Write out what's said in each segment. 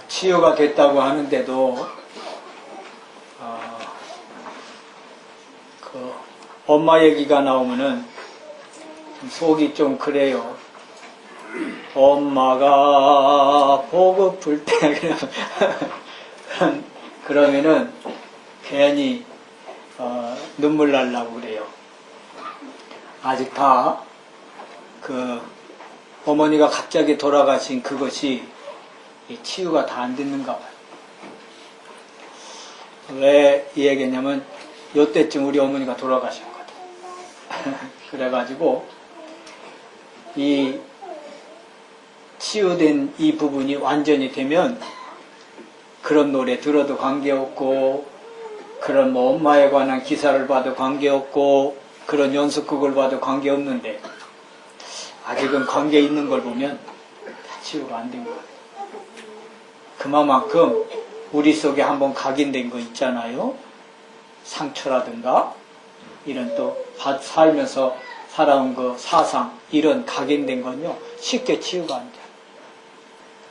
치유가 됐다고 하는데도 그 엄마 얘기가 나오면은 속이 좀 그래요. 엄마가 보고플 때 그러면은 괜히 눈물 날라고 그래요. 아직 다 그 어머니가 갑자기 돌아가신 그것이 치유가 다 안 됐는가 봐요. 왜 이 얘기냐면 요때쯤 우리 어머니가 돌아가셨거든. 그래가지고 이 치유된 이 부분이 완전히 되면 그런 노래 들어도 관계없고 그런 뭐 엄마에 관한 기사를 봐도 관계없고 그런 연습극을 봐도 관계없는데 아직은 관계 있는 걸 보면 다 치유가 안 된 거예요. 그만큼 우리 속에 한번 각인된 거 있잖아요. 상처라든가 이런 또 살면서 살아온 그 사상 이런 각인된 건요 쉽게 치유가 안 돼요.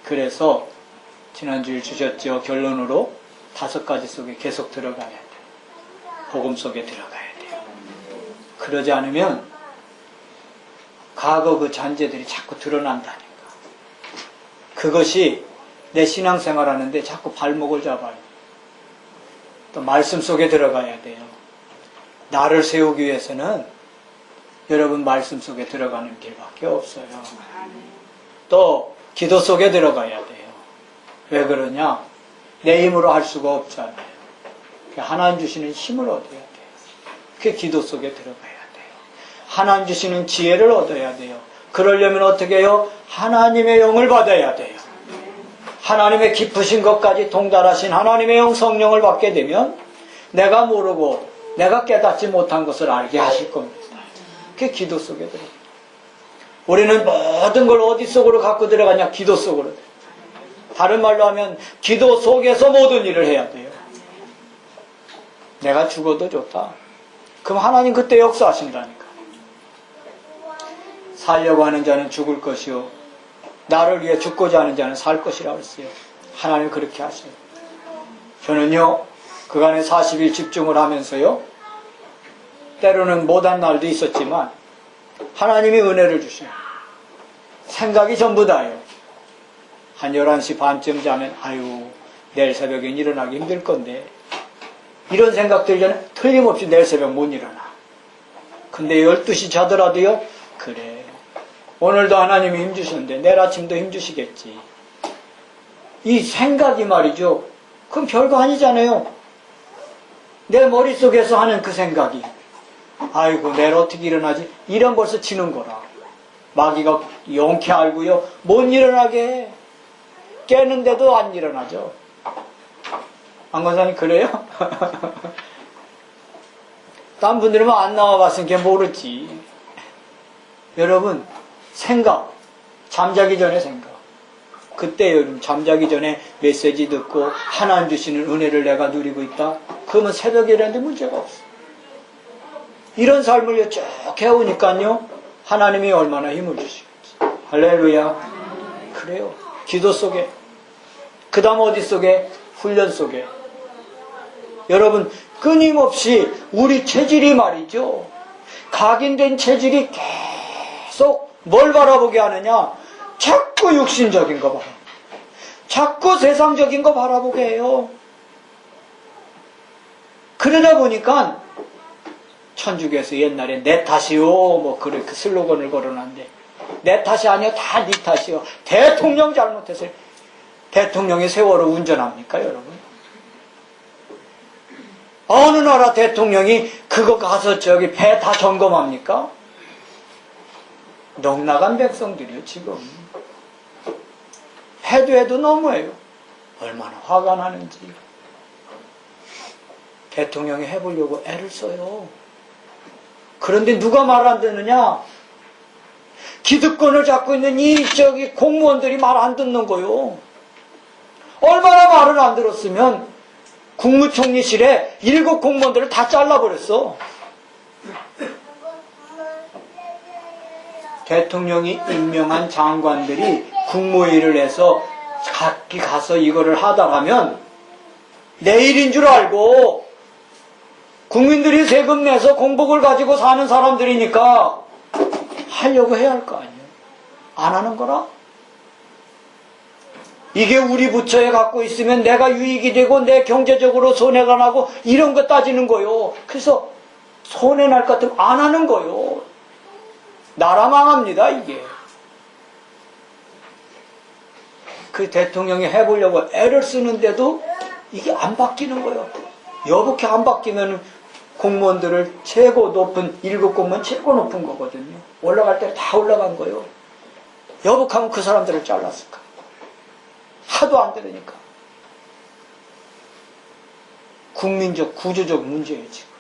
그래서 지난주에 주셨죠. 결론으로 5가지 속에 계속 들어가야 돼요. 복음 속에 들어가야 돼요. 그러지 않으면 과거 그 잔재들이 자꾸 드러난다니까. 그것이 내 신앙생활 하는데 자꾸 발목을 잡아요. 또 말씀 속에 들어가야 돼요. 나를 세우기 위해서는 여러분 말씀 속에 들어가는 길밖에 없어요. 또 기도 속에 들어가야 돼요. 왜 그러냐? 내 힘으로 할 수가 없잖아요. 하나님 주시는 힘을 얻어야 돼요. 그게 기도 속에 들어가야 돼요. 하나님 주시는 지혜를 얻어야 돼요. 그러려면 어떻게 해요? 하나님의 영을 받아야 돼요. 하나님의 깊으신 것까지 동달하신 하나님의 영 성령을 받게 되면 내가 모르고 내가 깨닫지 못한 것을 알게 하실 겁니다. 그게 기도 속에 들어가요. 우리는 모든 걸 어디 속으로 갖고 들어가냐? 기도 속으로. 다른 말로 하면 기도 속에서 모든 일을 해야 돼요. 내가 죽어도 좋다. 그럼 하나님 그때 역사하신다니까. 살려고 하는 자는 죽을 것이요 나를 위해 죽고자 하는 자는 살 것이라고 했어요. 하나님 그렇게 하셔요. 저는요 그간에 40일 집중을 하면서요 때로는 못한 날도 있었지만 하나님이 은혜를 주셔요. 생각이 전부 다예요. 한 11시 반쯤 자면 아유 내일 새벽엔 일어나기 힘들 건데 이런 생각 들려면 틀림없이 내일 새벽 못 일어나. 근데 12시 자더라도요 그래 오늘도 하나님이 힘주셨는데 내일 아침도 힘주시겠지. 이 생각이 말이죠. 그럼 별거 아니잖아요. 내 머릿속에서 하는 그 생각이 아이고 내일 어떻게 일어나지? 이런 벌써 치는 거라. 마귀가 용케 알고요 못 일어나게 해. 깨는데도 안 일어나죠. 안 권사님 그래요? 딴 분들은 안 나와봤으니까 모르지. 여러분 생각 잠자기 전에 생각 그때 여러분 잠자기 전에 메시지 듣고 하나님 주시는 은혜를 내가 누리고 있다. 그러면 새벽에 일어나는데 문제가 없어. 이런 삶을 쭉 해오니까요 하나님이 얼마나 힘을 주시겠지. 할렐루야. 그래요. 기도 속에 그 다음 어디 속에? 훈련 속에. 여러분 끊임없이 우리 체질이 말이죠 각인된 체질이 계속 뭘 바라보게 하느냐? 자꾸 육신적인 거 바라보게, 자꾸 세상적인 거 바라보게 해요. 그러다 보니까 천주교에서 옛날에 내 탓이요 뭐 그렇게 슬로건을 걸어놨는데 내 탓이 아니요 다 네 탓이요. 대통령 잘못했어요. 대통령이 세월호 운전합니까 여러분? 어느 나라 대통령이 그거 가서 저기 배 다 점검합니까? 넉나간 백성들이요 지금. 해도 너무해요. 얼마나 화가 나는지. 대통령이 해보려고 애를 써요. 그런데 누가 말 안 듣느냐? 기득권을 잡고 있는 저기 공무원들이 말 안 듣는 거요. 얼마나 말을 안 들었으면 국무총리실에 7 공무원들을 다 잘라버렸어. 대통령이 임명한 장관들이 국무회의를 해서 가서 이거를 하다가면 내일인 줄 알고 국민들이 세금 내서 공복을 가지고 사는 사람들이니까 하려고 해야 할 거 아니에요. 안 하는 거라? 이게 우리 부처에 갖고 있으면 내가 유익이 되고 내 경제적으로 손해가 나고 이런 거 따지는 거요. 그래서 손해 날 것 같으면 안 하는 거요. 나라 망합니다, 이게. 그 대통령이 해보려고 애를 쓰는데도 이게 안 바뀌는 거예요. 여북해 안 바뀌면 공무원들을 최고 높은, 1급 공무원 최고 높은 거거든요. 올라갈 때 다 올라간 거예요. 여북하면 그 사람들을 잘랐을까? 하도 안 들으니까. 국민적, 구조적 문제예요, 지금.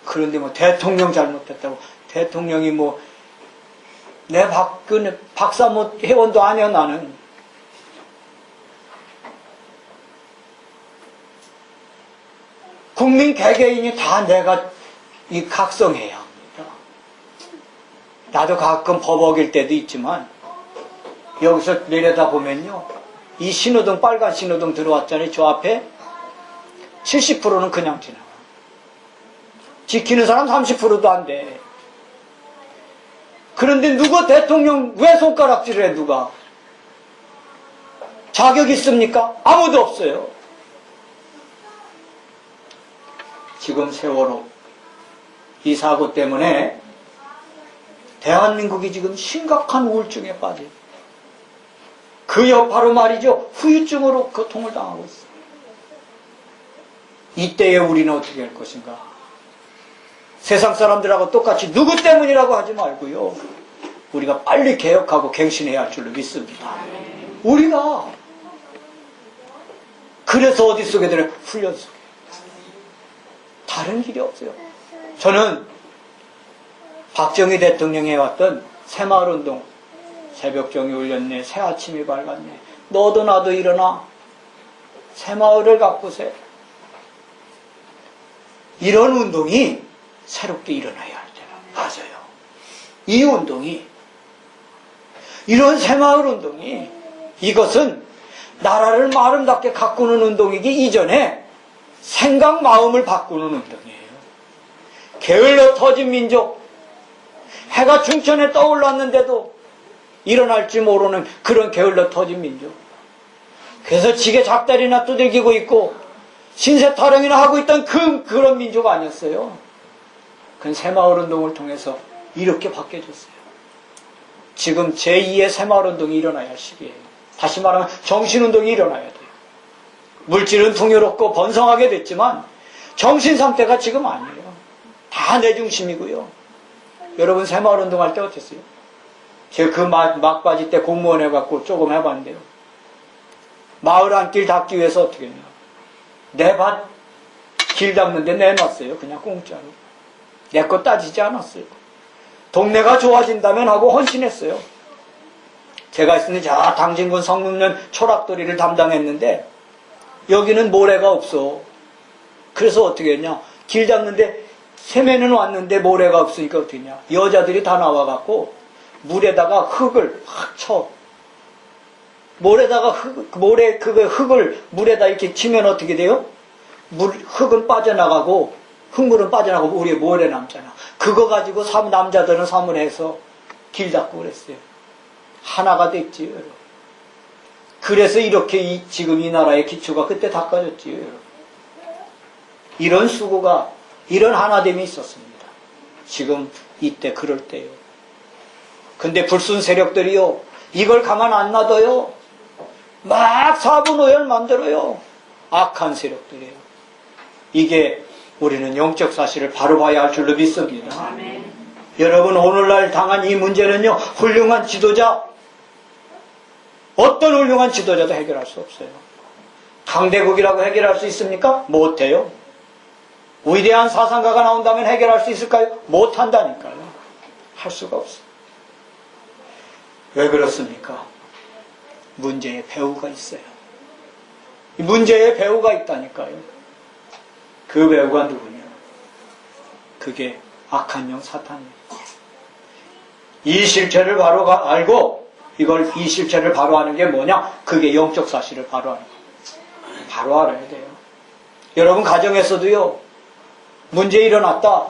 그런데 뭐 대통령 잘못했다고, 대통령이 뭐, 내 박사모 회원도 아니야, 나는. 국민 개개인이 다 내가 이 각성해야 합니다. 나도 가끔 법 어길 때도 있지만, 여기서 내려다 보면요, 이 신호등, 빨간 신호등 들어왔잖아요. 저 앞에 70%는 그냥 지나가. 지키는 사람 30%도 안 돼. 그런데 누가 대통령 왜 손가락질을 해, 누가? 자격 있습니까? 아무도 없어요. 지금 세월호 이 사고 때문에 대한민국이 지금 심각한 우울증에 빠져요. 그 여파로 말이죠, 후유증으로 고통을 당하고 있어요. 이때에 우리는 어떻게 할 것인가? 세상 사람들하고 똑같이 누구 때문이라고 하지 말고요, 우리가 빨리 개혁하고 갱신해야 할 줄로 믿습니다. 우리가 그래서 어디 속에 들어? 훈련 속에. 다른 길이 없어요. 저는 박정희 대통령이 해왔던 새마을운동, 새벽정이 울렸네, 새아침이 밝았네, 너도 나도 일어나, 새마을을 가꾸세. 이런 운동이 새롭게 일어나야 할 때가 맞아요. 이 운동이, 이런 새마을 운동이, 이것은 나라를 아름답게 가꾸는 운동이기 이전에 생각 마음을 바꾸는 운동이에요. 게을러 터진 민족, 해가 중천에 떠올랐는데도 일어날지 모르는 그런 게을러 터진 민족. 그래서 지게 작다리나 두들기고 있고 신세 타령이나 하고 있던 그런 민족 아니었어요. 그건 새마을운동을 통해서 이렇게 바뀌어졌어요. 지금 제2의 새마을운동이 일어나야 할 시기예요. 다시 말하면 정신운동이 일어나야 돼요. 물질은 풍요롭고 번성하게 됐지만 정신 상태가 지금 아니에요. 다 내 중심이고요. 여러분 새마을운동 할 때 어땠어요? 제가 그 막바지 때 공무원 해갖고 조금 해봤는데요. 마을 안길 닦기 위해서 어떻게 했냐. 내 밭 길 닦는데 내놨어요. 그냥 공짜로. 내 거 따지지 않았어요. 동네가 좋아진다면 하고 헌신했어요. 제가 있으니 저 당진군 성북면 초락도리를 담당했는데 여기는 모래가 없어. 그래서 어떻게 했냐. 길 닦는데 세면은 왔는데 모래가 없으니까 어떻게 했냐. 여자들이 다 나와갖고 물에다가 흙을 확 쳐. 모래다가 흙을 물에다 이렇게 치면 어떻게 돼요? 흙은 빠져나가고 흙물은 빠져나가고 우리의 모래 남잖아. 그거 가지고 남자들은 사물해서 길 닦고 그랬어요. 하나가 됐지요, 여러분. 그래서 이렇게 지금 이 나라의 기초가 그때 닦아졌지요, 여러분. 이런 수고가, 이런 하나됨이 있었습니다. 지금 이때 그럴 때요. 근데 불순 세력들이요, 이걸 가만 안 놔둬요. 막 사분오열 만들어요. 악한 세력들이에요. 이게 우리는 영적 사실을 바로 봐야 할 줄로 믿습니다. 아멘. 여러분 오늘날 당한 이 문제는요, 훌륭한 지도자, 어떤 훌륭한 지도자도 해결할 수 없어요. 강대국이라고 해결할 수 있습니까? 못해요. 위대한 사상가가 나온다면 해결할 수 있을까요? 못한다니까요. 할 수가 없어요. 왜 그렇습니까? 문제의 배후가 있어요. 문제의 배후가 있다니까요. 그 배후가 누구냐? 그게 악한 영 사탄이에요. 이 실체를 바로 알고 이걸 이 실체를 바로 하는 게 뭐냐? 그게 영적 사실을 바로 하는 거예요. 바로 알아야 돼요. 여러분 가정에서도요. 문제 일어났다.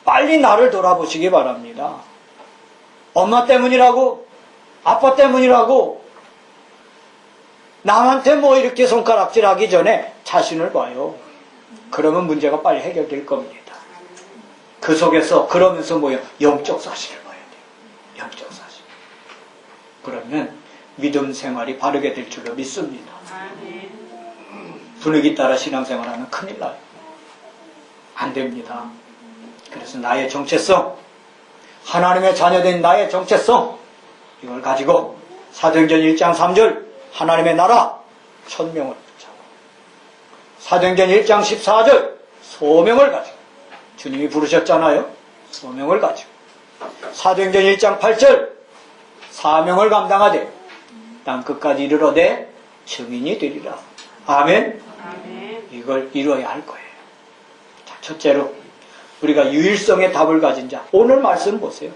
빨리 나를 돌아보시기 바랍니다. 엄마 때문이라고, 아빠 때문이라고 남한테 뭐 이렇게 손가락질하기 전에 자신을 봐요. 그러면 문제가 빨리 해결될 겁니다. 그 속에서 그러면서 뭐예요? 영적 사실을 봐야 돼요. 영적 사실. 그러면 믿음 생활이 바르게 될 줄로 믿습니다. 분위기 따라 신앙생활하면 큰일 나요. 안 됩니다. 그래서 나의 정체성, 하나님의 자녀된 나의 정체성, 이걸 가지고 사도행전 1장 3절 하나님의 나라 천명을 붙잡고, 사도행전 1장 14절 소명을 가지고, 주님이 부르셨잖아요. 소명을 가지고, 사도행전 1장 8절 사명을 감당하되 땅 끝까지 이르러되 증인이 되리라. 아멘. 이걸 이루어야 할 거예요. 자, 첫째로 우리가 유일성의 답을 가진 자. 오늘 말씀 보세요.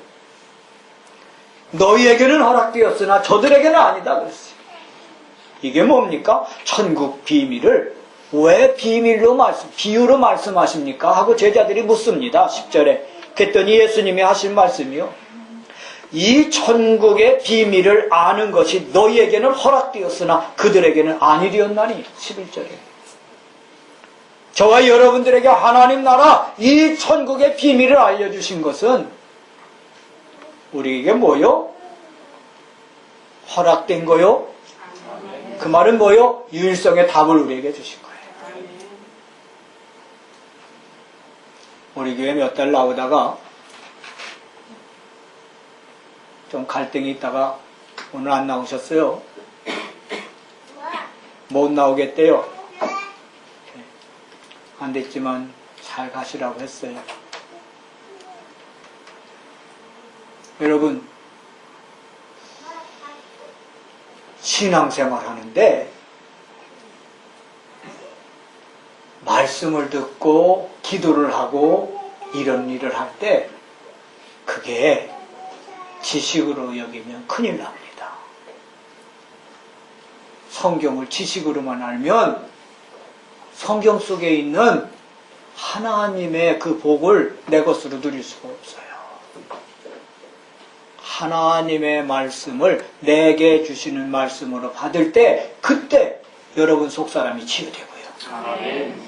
너희에게는 허락되었으나 저들에게는 아니다 그랬어요. 이게 뭡니까? 천국 비밀을 왜 비유로 말씀하십니까? 하고 제자들이 묻습니다. 10절에. 그랬더니 예수님이 하신 말씀이요. 이 천국의 비밀을 아는 것이 너희에게는 허락되었으나 그들에게는 아니 되었나니. 11절에. 저와 여러분들에게 하나님 나라 이 천국의 비밀을 알려주신 것은 우리에게 뭐요? 허락된 거요? 그 말은 뭐요? 유일성의 답을 우리에게 주신 거예요. 우리 교회 몇 달 나오다가 좀 갈등이 있다가 오늘 안 나오셨어요. 못 나오겠대요. 안 됐지만 잘 가시라고 했어요. 여러분, 신앙생활 하는데 말씀을 듣고 기도를 하고 이런 일을 할 때 그게 지식으로 여기면 큰일 납니다. 성경을 지식으로만 알면 성경 속에 있는 하나님의 그 복을 내 것으로 누릴 수가 없어요. 하나님의 말씀을 내게 주시는 말씀으로 받을 때 그때 여러분 속사람이 치유되고요. 아멘.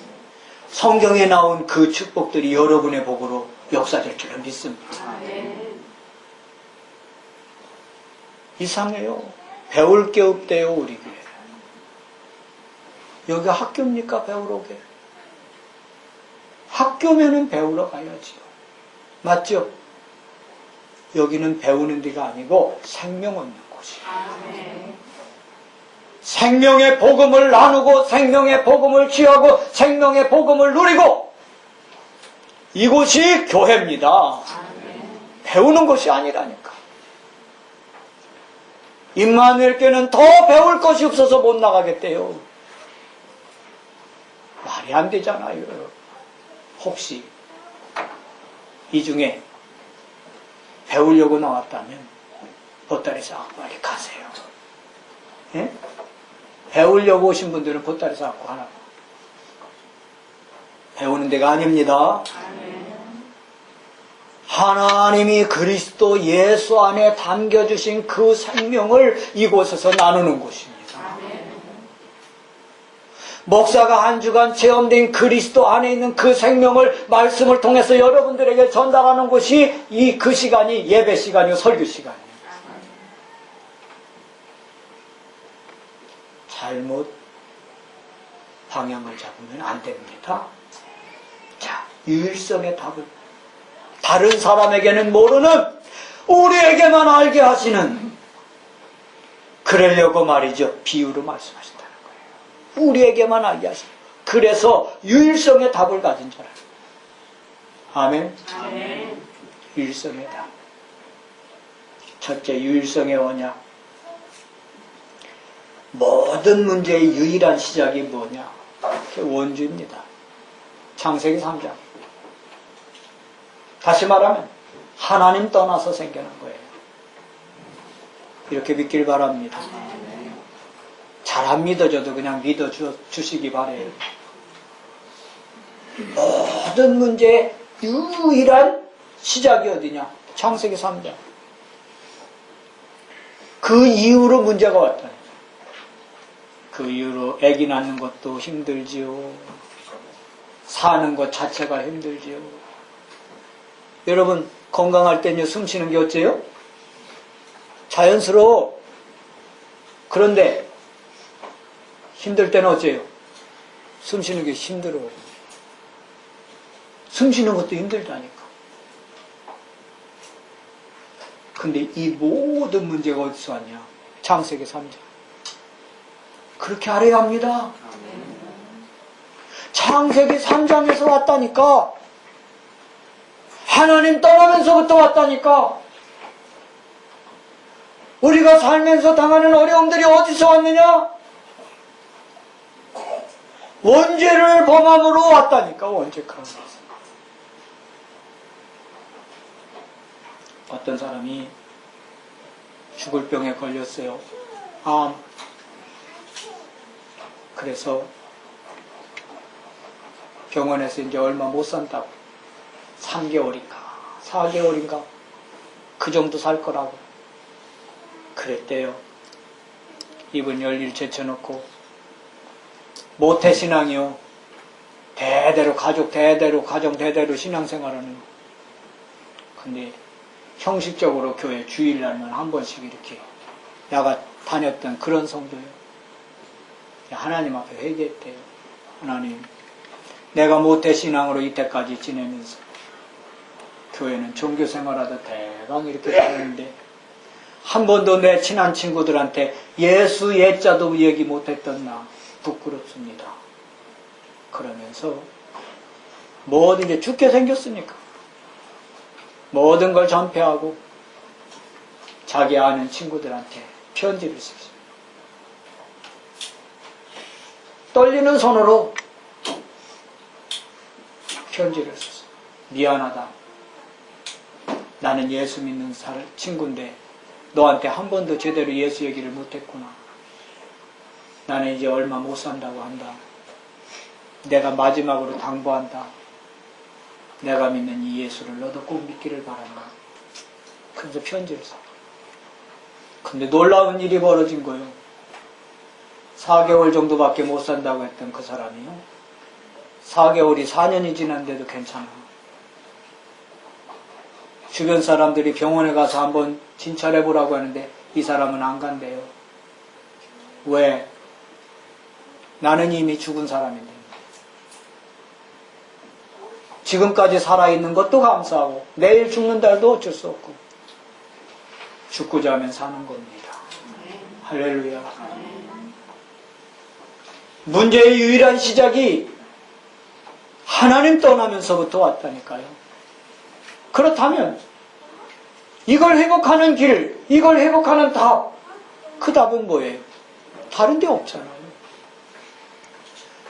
성경에 나온 그 축복들이 여러분의 복으로 역사될 줄을 믿습니다. 아멘. 이상해요. 배울 게 없대요, 우리 교회. 여기 학교입니까, 배우러 오게? 학교면은 배우러 가야지요. 맞죠? 여기는 배우는 데가 아니고 생명 얻는 곳이에요. 생명의 복음을 나누고 생명의 복음을 취하고 생명의 복음을 누리고 이곳이 교회입니다. 배우는 것이 아니라니까. 임마누엘교회는 더 배울 것이 없어서 못 나가겠대요. 말이 안 되잖아요. 혹시 이 중에 배우려고 나왔다면 보따리사 빨리 가세요. 예? 배우려고 오신 분들은 보따리사 갖고 하나. 배우는 데가 아닙니다. 하나님이 그리스도 예수 안에 담겨주신 그 생명을 이곳에서 나누는 곳입니다. 목사가 한 주간 체험된 그리스도 안에 있는 그 생명을 말씀을 통해서 여러분들에게 전달하는 곳이 그 시간이 예배 시간이고 설교 시간이에요. 잘못 방향을 잡으면 안 됩니다. 자, 유일성의 답을 다른 사람에게는 모르는 우리에게만 알게 하시는, 그러려고 말이죠. 비유로 말씀하신다는 거예요. 우리에게만 알게 하시는. 그래서 유일성의 답을 가진 자라. 아멘. 아멘. 유일성의 답. 첫째, 유일성의 언약. 모든 문제의 유일한 시작이 뭐냐? 원주입니다. 창세기 3장. 다시 말하면 하나님 떠나서 생겨난 거예요. 이렇게 믿길 바랍니다. 잘 안 믿어져도 그냥 믿어주시기 바래요. 모든 문제의 유일한 시작이 어디냐? 창세기 3장. 그 이후로 문제가 왔다. 그 이후로 아기 낳는 것도 힘들지요. 사는 것 자체가 힘들지요. 여러분 건강할 때는요 숨 쉬는 게 어째요? 자연스러워. 그런데 힘들 때는 어째요? 숨 쉬는 게 힘들어요. 숨 쉬는 것도 힘들다니까. 근데 이 모든 문제가 어디서 왔냐? 창세기 3장. 그렇게 알아야 합니다. 창세기 3장에서 왔다니까. 하나님 떠나면서부터 왔다니까. 우리가 살면서 당하는 어려움들이 어디서 왔느냐? 원죄를 범함으로 왔다니까. 원죄가. 어떤 사람이 죽을 병에 걸렸어요. 암. 그래서 병원에서 이제 얼마 못 산다고. 3개월인가 4개월인가 그 정도 살 거라고 그랬대요. 입은 열일 제쳐놓고 모태신앙이요. 대대로 가정 대대로 신앙생활하는. 근데 형식적으로 교회 주일날만 한 번씩 이렇게 야가 다녔던 그런 성도예요. 하나님 앞에 회개했대요. 하나님, 내가 모태신앙으로 이때까지 지내면서 교회는 종교생활하다 대강 이렇게 다녔는데 한 번도 내 친한 친구들한테 예수 예자도 얘기 못했던 나 부끄럽습니다. 그러면서 뭐든 이제 죽게 생겼으니까 모든 걸 전폐하고 자기 아는 친구들한테 편지를 썼어요. 떨리는 손으로 편지를 썼어요. 미안하다. 나는 예수 믿는 친구인데 너한테 한 번도 제대로 예수 얘기를 못했구나. 나는 이제 얼마 못 산다고 한다. 내가 마지막으로 당부한다. 내가 믿는 이 예수를 너도 꼭 믿기를 바란다. 그래서 편지를 써. 근데 놀라운 일이 벌어진 거예요. 4개월 정도밖에 못 산다고 했던 그 사람이요. 4개월이 4년이 지났는데도 괜찮아. 주변 사람들이 병원에 가서 한번 진찰해보라고 하는데 이 사람은 안 간대요. 왜? 나는 이미 죽은 사람인데. 지금까지 살아있는 것도 감사하고 내일 죽는다 해도 어쩔 수 없고 죽고자 하면 사는 겁니다. 할렐루야. 문제의 유일한 시작이 하나님 떠나면서부터 왔다니까요. 그렇다면 이걸 회복하는 길, 이걸 회복하는 답, 그 답은 뭐예요? 다른 데 없잖아요.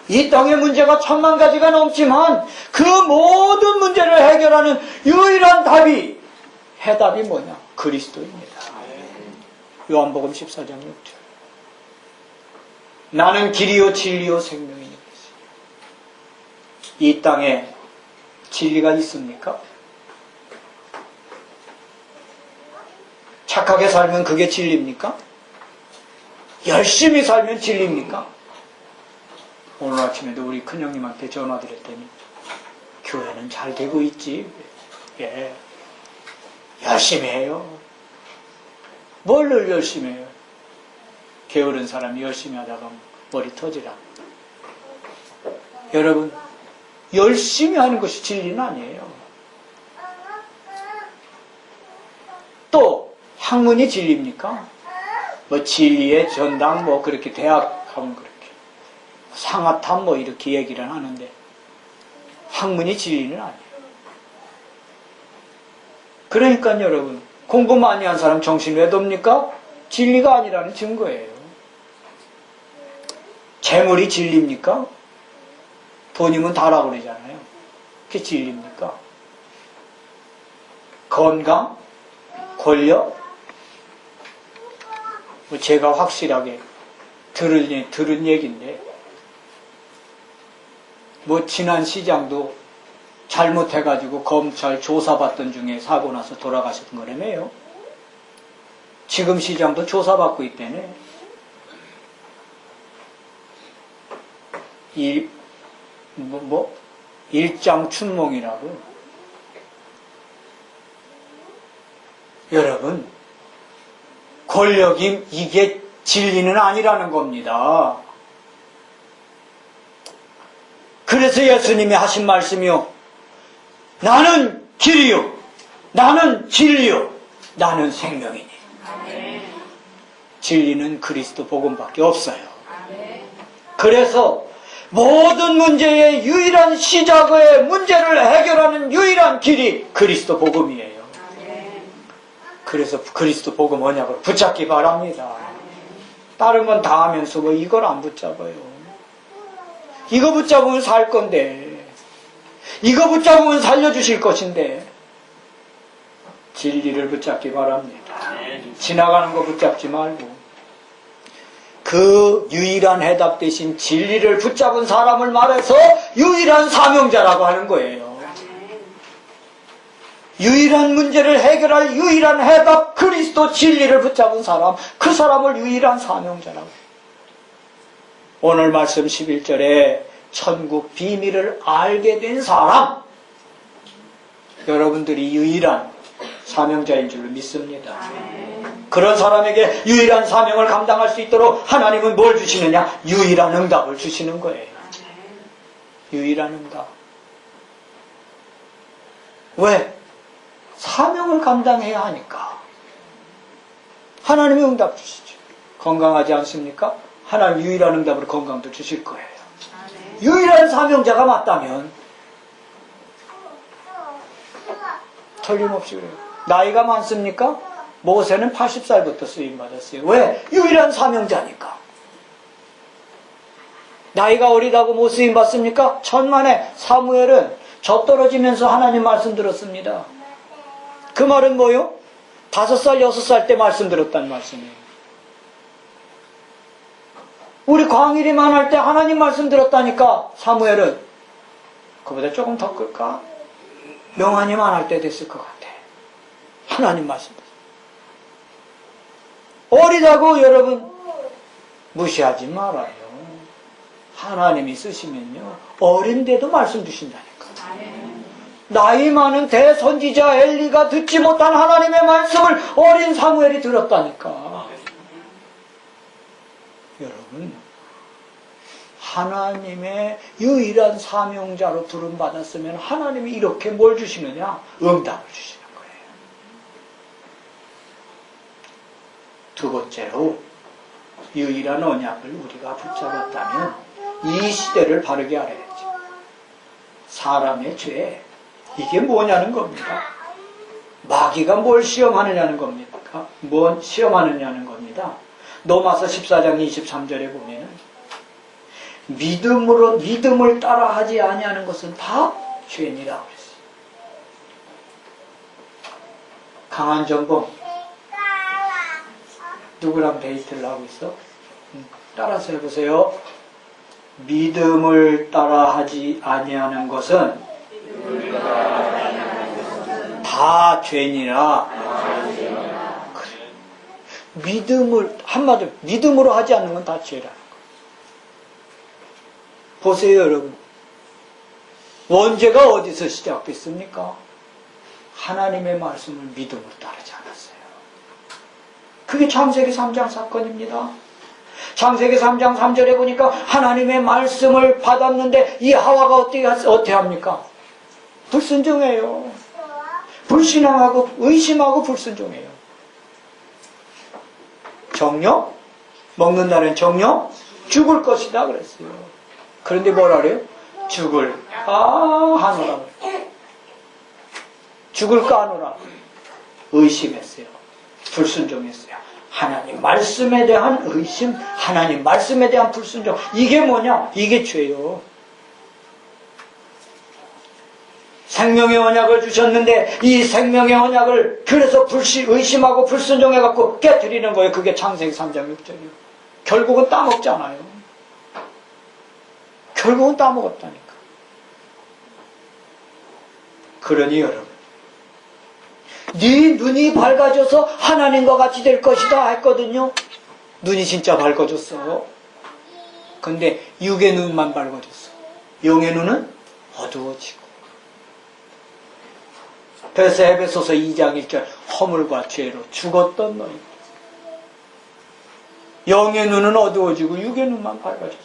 이 땅의 문제가 1000만 가지가 넘지만 그 모든 문제를 해결하는 유일한 답이, 해답이 뭐냐? 그리스도입니다. 요한복음 14장 6절. 나는 길이요 진리요 생명이니. 이 땅에 진리가 있습니까? 착하게 살면 그게 진리입니까? 열심히 살면 진리입니까? 오늘 아침에도 우리 큰형님한테 전화드렸더니 교회는 잘 되고 있지. 예, 열심히 해요. 뭘 열심히 해요? 게으른 사람이 열심히 하다가 머리 터지라. 여러분, 열심히 하는 것이 진리는 아니에요. 또 학문이 진리입니까? 뭐 진리의 전당 뭐 그렇게 대학 가면 그렇게 상아탑 뭐 이렇게 얘기를 하는데 학문이 진리는 아니에요. 그러니까 여러분, 공부 많이 한 사람 정신 왜 돕니까? 진리가 아니라는 증거예요. 재물이 진리입니까? 돈이면 다라고 그러잖아요. 그게 진리입니까? 건강? 권력? 뭐 제가 확실하게 들은 얘기인데, 뭐 지난 시장도 잘못해가지고 검찰 조사받던 중에 사고 나서 돌아가셨던 거라며요. 지금 시장도 조사받고 있다네. 일장춘몽이라고. 여러분, 권력이 이게 진리는 아니라는 겁니다. 그래서 예수님이 하신 말씀이요, 나는 길이요, 나는 진리요, 나는 생명이니. 진리는 그리스도 복음밖에 없어요. 그래서 모든 문제의 유일한 시작의 문제를 해결하는 유일한 길이 그리스도 복음이에요. 그래서 그리스도 복음 언약을 붙잡기 바랍니다. 다른 건 다 하면서 뭐 이걸 안 붙잡아요. 이거 붙잡으면 살 건데, 이거 붙잡으면 살려주실 것인데, 진리를 붙잡기 바랍니다. 지나가는 거 붙잡지 말고 그 유일한 해답 대신 진리를 붙잡은 사람을 말해서 유일한 사명자라고 하는 거예요. 유일한 문제를 해결할 유일한 해답, 그리스도 진리를 붙잡은 사람, 그 사람을 유일한 사명자라고. 오늘 말씀 11절에 천국 비밀을 알게 된 사람, 여러분들이 유일한 사명자인 줄로 믿습니다. 그런 사람에게 유일한 사명을 감당할 수 있도록 하나님은 뭘 주시느냐? 유일한 응답을 주시는 거예요. 유일한 응답. 왜? 사명을 감당해야 하니까. 하나님이 응답 주시죠. 건강하지 않습니까? 하나님 유일한 응답으로 건강도 주실 거예요. 유일한 사명자가 맞다면 틀림없이 그래요. 나이가 많습니까? 모세는 80살부터 쓰임받았어요. 왜? 유일한 사명자니까. 나이가 어리다고 못 쓰임받습니까? 천만에 사무엘은 저 떨어지면서 하나님 말씀 들었습니다. 그 말은 뭐요? 5살, 6살 때 말씀 들었다는 말씀이에요. 우리 광일이만 할 때 하나님 말씀 들었다니까. 사무엘은 그보다 조금 더 끌까? 명한이만 할 때 됐을 것 같아. 하나님 말씀. 어리다고 여러분 무시하지 말아요. 하나님이 쓰시면요, 어린데도 말씀 주신다니까. 나이 많은 대선지자 엘리가 듣지 못한 하나님의 말씀을 어린 사무엘이 들었다니까. 여러분, 하나님의 유일한 사명자로 부름받았으면 하나님이 이렇게 뭘 주시느냐? 응답을 주시는 거예요. 두 번째로, 유일한 언약을 우리가 붙잡았다면 이 시대를 바르게 알아야죠. 사람의 죄, 이게 뭐냐는 겁니다. 마귀가 뭘 시험하느냐는 겁니까? 뭔 시험하느냐는 겁니다. 로마서 14장 23절에 보면은 믿음을 따라하지 아니하는 것은 다 죄니라 그랬어요. 강한 전범 누구랑 데이트를 하고 있어? 따라서 해보세요. 믿음을 따라하지 아니하는 것은 다 죄니라. 그래. 믿음을 한마디로 믿음으로 하지 않는 건 다 죄라는 거. 보세요, 여러분. 원죄가 어디서 시작됐습니까? 하나님의 말씀을 믿음으로 따르지 않았어요. 그게 창세기 3장 사건입니다. 창세기 3장 3절에 보니까 하나님의 말씀을 받았는데 이 하와가 어떻게 합니까? 불순종해요. 불신앙하고 의심하고 불순종해요. 정령? 먹는 날엔 정령? 죽을 것이다 그랬어요. 그런데 뭐라 그래요? 하노라. 죽을까 하노라. 의심했어요. 불순종했어요. 하나님 말씀에 대한 의심, 하나님 말씀에 대한 불순종, 이게 뭐냐? 이게 죄요. 생명의 언약을 주셨는데 이 생명의 언약을 그래서 의심하고 불순종해갖고 깨뜨리는 거예요. 그게 창세기 3장 6절이에요. 결국은 따먹잖아요. 결국은 따먹었다니까. 그러니 여러분, 네 눈이 밝아져서 하나님과 같이 될 것이다 했거든요. 눈이 진짜 밝아졌어. 근데 육의 눈만 밝아졌어. 영의 눈은 어두워지고. 그래서 에베소서 2장 1절 허물과 죄로 죽었던 너희. 영의 눈은 어두워지고 육의 눈만 밝아졌어.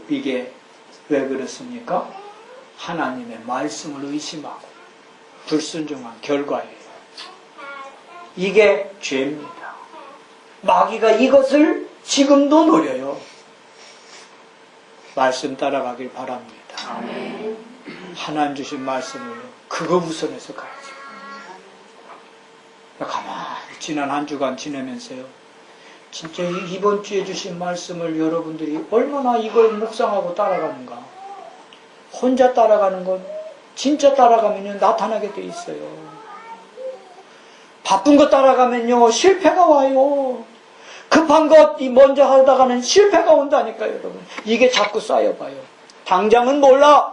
이게 왜 그렇습니까? 하나님의 말씀을 의심하고 불순종한 결과예요. 이게 죄입니다. 마귀가 이것을 지금도 노려요. 말씀 따라가길 바랍니다. 아멘. 하나님 주신 말씀을 그거 우선해서 가야죠. 가만히 지난 한 주간 지내면서요, 진짜 이번 주에 주신 말씀을 여러분들이 얼마나 이걸 묵상하고 따라가는가. 혼자 따라가는 건 진짜 따라가면요 나타나게 돼 있어요. 바쁜 거 따라가면요 실패가 와요. 급한 것 먼저 하다가는 실패가 온다니까요, 여러분. 이게 자꾸 쌓여봐요. 당장은 몰라.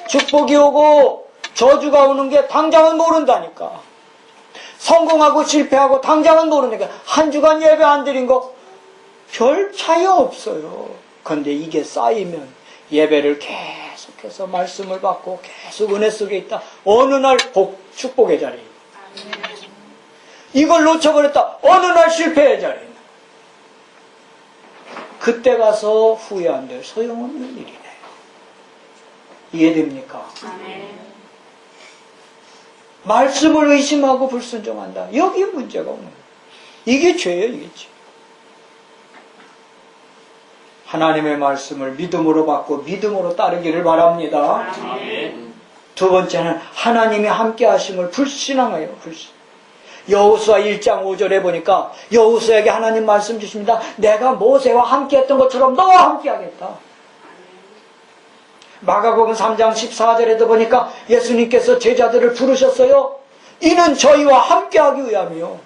축복이 오고 저주가 오는 게 당장은 모른다니까. 성공하고 실패하고 당장은 모르니까. 한 주간 예배 안 드린 거 별 차이 없어요. 그런데 이게 쌓이면 예배를 계속해서 말씀을 받고 계속 은혜 속에 있다. 어느 날 축복의 자리. 이걸 놓쳐버렸다. 어느 날 실패의 자리. 그때 가서 후회한들 소용없는 일이네. 이해됩니까? 말씀을 의심하고 불순종한다. 여기에 문제가 오는 거예요. 이게 죄예요, 이게 죄. 하나님의 말씀을 믿음으로 받고 믿음으로 따르기를 바랍니다. 두 번째는 하나님이 함께 하심을 불신앙해요. 불신. 여호수아 1장 5절에 보니까 여호수아에게 하나님 말씀 주십니다. 내가 모세와 함께 했던 것처럼 너와 함께 하겠다. 마가복음 3장 14절에도 보니까 예수님께서 제자들을 부르셨어요. 이는 저희와 함께 하기 위함이요.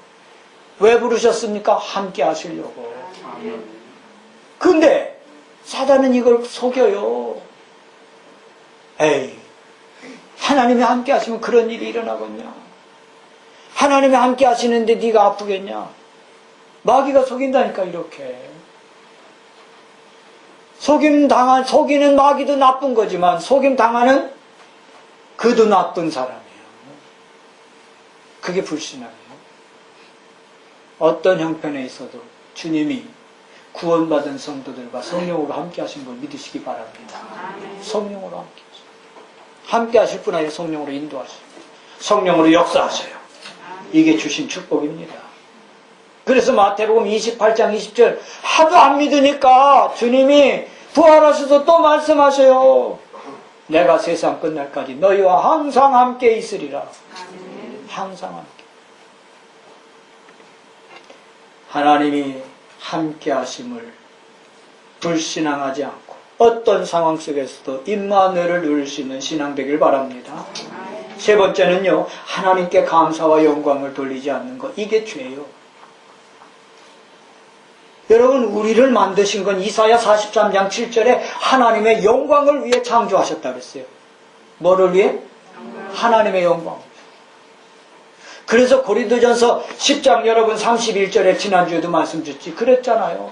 왜 부르셨습니까? 함께 하시려고. 근데 사단은 이걸 속여요. 에이, 하나님이 함께 하시면 그런 일이 일어나겠냐? 하나님이 함께 하시는데 네가 아프겠냐? 마귀가 속인다니까. 이렇게 속이는 마귀도 나쁜 거지만 속임 당하는 그도 나쁜 사람이에요. 그게 불신앙이에요. 어떤 형편에 있어도 주님이 구원받은 성도들과 성령으로 함께 하신 걸 믿으시기 바랍니다. 성령으로 함께 하실 뿐 아니라 성령으로 인도하시고 성령으로 역사하셔요. 이게 주신 축복입니다. 그래서 마태복음 28장 20절 하도 안 믿으니까 주님이 부활하셔서 또 말씀하셔요. 내가 세상 끝날까지 너희와 항상 함께 있으리라. 항상 함께. 하나님이 함께 하심을 불신앙하지 않고 어떤 상황 속에서도 임마누엘을 누릴 수 있는 신앙 되길 바랍니다. 세 번째는요, 하나님께 감사와 영광을 돌리지 않는 것. 이게 죄예요. 여러분, 우리를 만드신 건 이사야 43장 7절에 하나님의 영광을 위해 창조하셨다 그랬어요. 뭐를 위해? 하나님의 영광. 그래서 고린도전서 10장 여러분 31절에 지난주에도 말씀드렸지. 그랬잖아요.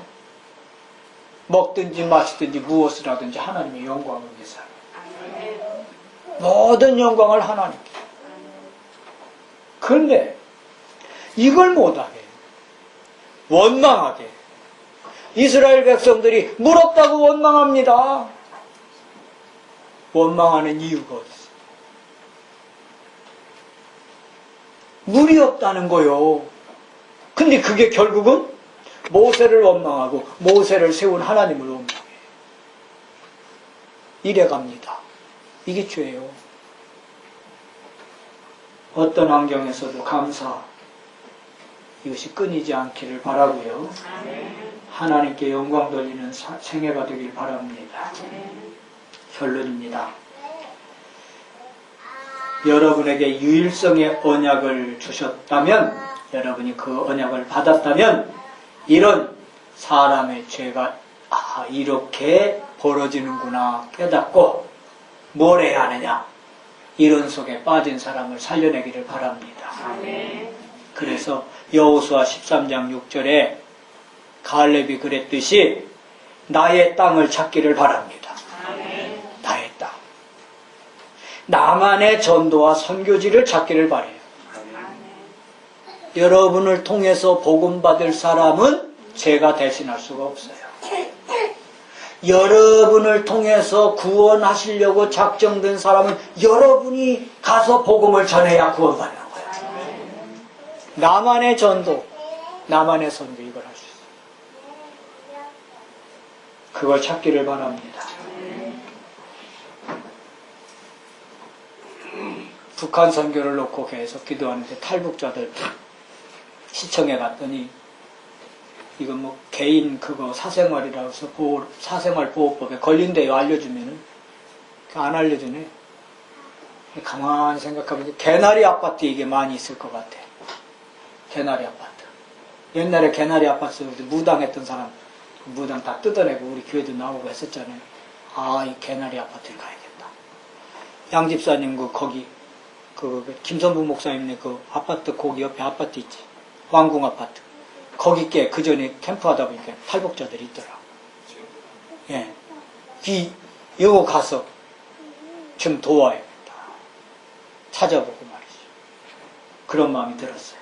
먹든지 마시든지 무엇을 하든지 하나님의 영광을 위해서. 모든 영광을 하나님께. 그런데 이걸 못하게, 원망하게, 이스라엘 백성들이 물 없다고 원망합니다. 원망하는 이유가 어디 있어요? 물이 없다는 거요. 근데 그게 결국은 모세를 원망하고 모세를 세운 하나님을 원망해요. 이래갑니다. 이게 죄예요. 어떤 환경에서도 감사, 이것이 끊이지 않기를 바라고요. 하나님께 영광 돌리는 생애가 되길 바랍니다. 결론입니다. 여러분에게 유일성의 언약을 주셨다면, 여러분이 그 언약을 받았다면, 이런 사람의 죄가 이렇게 벌어지는구나 깨닫고 뭘 해야 하느냐, 이런 속에 빠진 사람을 살려내기를 바랍니다. 그래서 여호수아 13장 6절에 갈렙이 그랬듯이 나의 땅을 찾기를 바랍니다. 나의 땅. 나만의 전도와 선교지를 찾기를 바래요. 여러분을 통해서 복음 받을 사람은 제가 대신할 수가 없어요. 여러분을 통해서 구원하시려고 작정된 사람은 여러분이 가서 복음을 전해야 구원받는 거예요. 나만의 전도, 나만의 선교, 이걸 할 수 있어요. 그걸 찾기를 바랍니다. 북한 선교를 놓고 계속 기도하는데 탈북자들 시청에 갔더니 이건 뭐 개인 그거 사생활이라고 해서 사생활보호법에 걸린대요. 알려주면은 안 알려주네. 가만히 생각하면 개나리 아파트 이게 많이 있을 것 같아. 개나리 아파트. 옛날에 개나리 아파트 무당했던 사람 무당 다 뜯어내고 우리 교회도 나오고 했었잖아요. 이 개나리 아파트에 가야겠다. 양 집사님 거기 김선부 목사님네 그 아파트 거기 옆에 아파트 있지. 왕궁 아파트. 거기께 그 전에 캠프하다 보니까 탈북자들이 있더라. 예. 이거 가서 좀 도와야겠다. 찾아보고 말이죠. 그런 마음이 들었어요.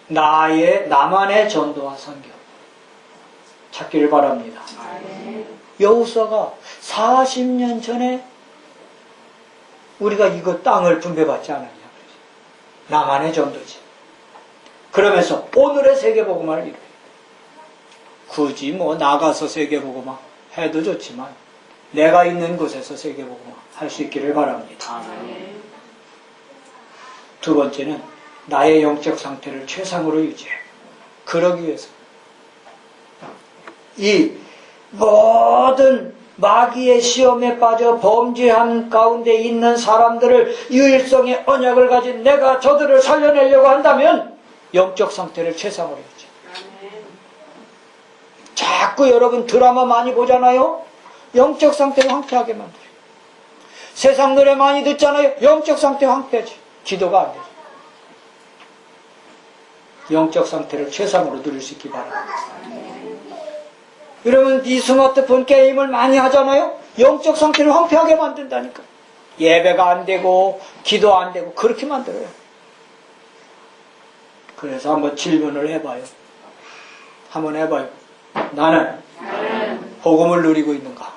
나만의 전도와 선교. 찾기를 바랍니다. 여호수아가 40년 전에 우리가 이거 땅을 분배받지 않았냐. 나만의 전도지. 그러면서 오늘의 세계복음화를 이루어요. 굳이 나가서 세계복음화 해도 좋지만 내가 있는 곳에서 세계복음화 할 수 있기를 바랍니다. 두 번째는 나의 영적 상태를 최상으로 유지해. 그러기 위해서 이 모든 마귀의 시험에 빠져 범죄한 가운데 있는 사람들을 유일성의 언약을 가진 내가 저들을 살려내려고 한다면 영적 상태를 최상으로 유지. 자꾸 여러분 드라마 많이 보잖아요. 영적 상태를 황폐하게 만들어요. 세상 노래 많이 듣잖아요. 영적 상태 황폐하지. 기도가 안 되죠. 영적 상태를 최상으로 누릴 수 있기 바랍니다. 여러분 이 스마트폰 게임을 많이 하잖아요. 영적 상태를 황폐하게 만든다니까. 예배가 안 되고 기도 안 되고 그렇게 만들어요. 그래서 한번 질문을 해봐요. 한번 해봐요. 나는 복음을 누리고 있는가?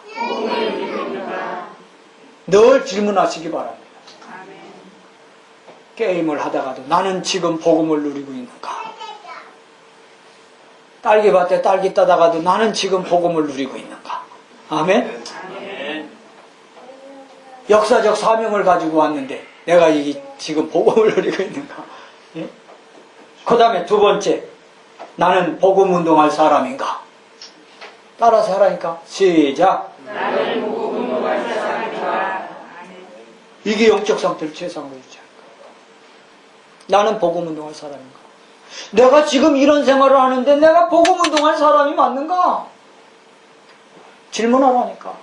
늘 질문하시기 바랍니다. 게임을 하다가도 나는 지금 복음을 누리고 있는가? 딸기밭에 딸기 따다가도 나는 지금 복음을 누리고 있는가? 아멘? 역사적 사명을 가지고 왔는데 내가 지금 복음을 누리고 있는가? 예? 그 다음에 두 번째, 나는 복음 운동할 사람인가? 따라서 하라니까. 시작. 나는 복음 운동할 사람인가? 이게 영적 상태를 최상으로 유지하는 거야. 나는 복음 운동할 사람인가? 내가 지금 이런 생활을 하는데 내가 복음 운동할 사람이 맞는가? 질문하라니까.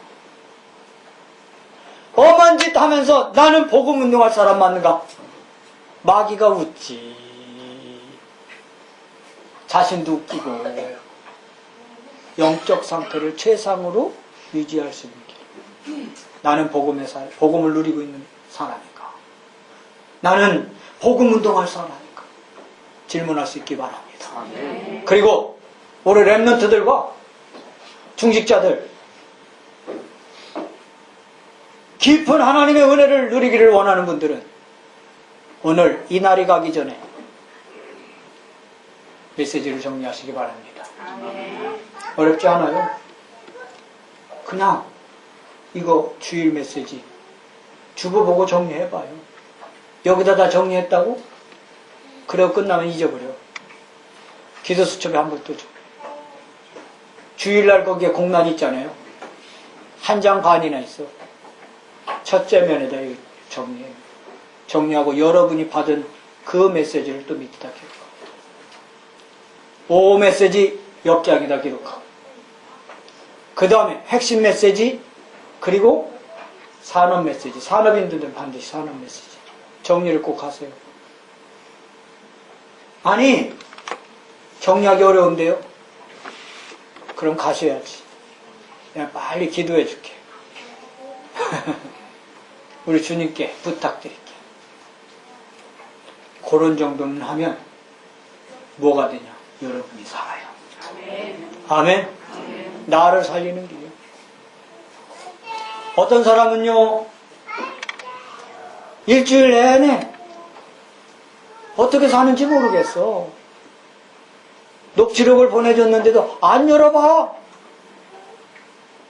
엄한 짓 하면서 나는 복음 운동할 사람 맞는가? 마귀가 웃지. 자신도 웃기고. 영적 상태를 최상으로 유지할 수 있는 길. 나는 복음을 누리고 있는 사람인가? 나는 복음 운동할 사람인가? 질문할 수 있기 바랍니다. 그리고 우리 렘넌트들과 중직자들 깊은 하나님의 은혜를 누리기를 원하는 분들은 오늘 이 날이 가기 전에 메시지를 정리하시기 바랍니다. 어렵지 않아요. 그냥 이거 주일 메시지 주보 보고 정리해봐요. 여기다 다 정리했다고? 그리고 끝나면 잊어버려. 기도수첩에 한번 또 줘. 주일날 거기에 공란 있잖아요. 한 장 반이나 있어. 첫째 면에다 정리해요. 정리하고 여러분이 받은 그 메시지를 또 밑에다 기록합니다. 5 메시지 옆장에다 기록하고, 그 다음에 핵심 메시지, 그리고 산업 메시지. 산업인들은 반드시 산업 메시지. 정리를 꼭 하세요. 아니, 정리하기 어려운데요? 그럼 가셔야지. 내가 빨리 기도해 줄게. 우리 주님께 부탁드릴게. 그런 정도는 하면 뭐가 되냐? 여러분이 살아요. 아멘. 나를 살리는 길이요. 어떤 사람은요, 일주일 내내 어떻게 사는지 모르겠어. 녹취록을 보내줬는데도 안 열어봐.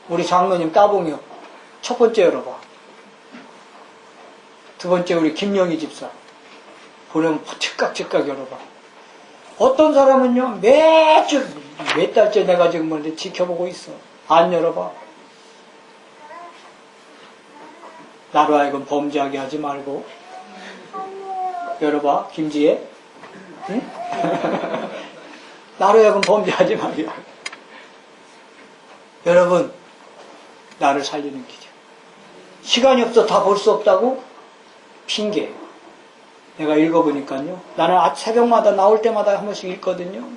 우리 장로님 따봉이요. 첫 번째 열어봐. 두 번째 우리 김영희 집사. 보내면 즉각 열어봐. 어떤 사람은요, 매주, 몇 달째 내가 지금 뭔데 지켜보고 있어. 안 열어봐. 나로 하여금 범죄하게 하지 말고. 열어봐, 김지혜. 응? 나로 하여금 범죄하지 말이야. 여러분, 나를 살리는 길이야. 시간이 없어 다 볼 수 없다고? 핑계. 내가 읽어보니까요. 나는 새벽마다 나올 때마다 한 번씩 읽거든요.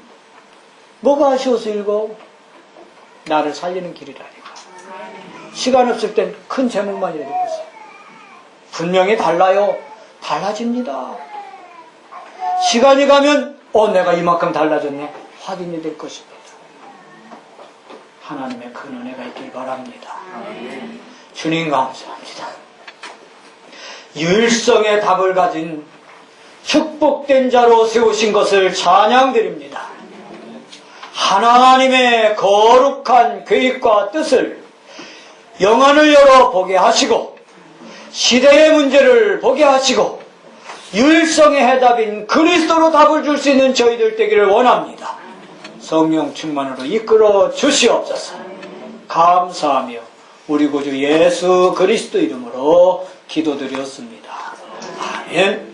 뭐가 아쉬워서 읽어? 나를 살리는 길이라니까. 시간 없을 땐 큰 제목만이라도 보세요. 분명히 달라요. 달라집니다. 시간이 가면 내가 이만큼 달라졌네. 확인이 될 것입니다. 하나님의 큰 은혜가 있길 바랍니다. 주님 감사합니다. 유일성의 답을 가진 축복된 자로 세우신 것을 찬양드립니다. 하나님의 거룩한 계획과 뜻을 영안을 열어 보게 하시고 시대의 문제를 보게 하시고 유일성의 해답인 그리스도로 답을 줄 수 있는 저희들 되기를 원합니다. 성령 충만으로 이끌어 주시옵소서. 감사하며 우리 구주 예수 그리스도 이름으로 기도드렸습니다. 아멘.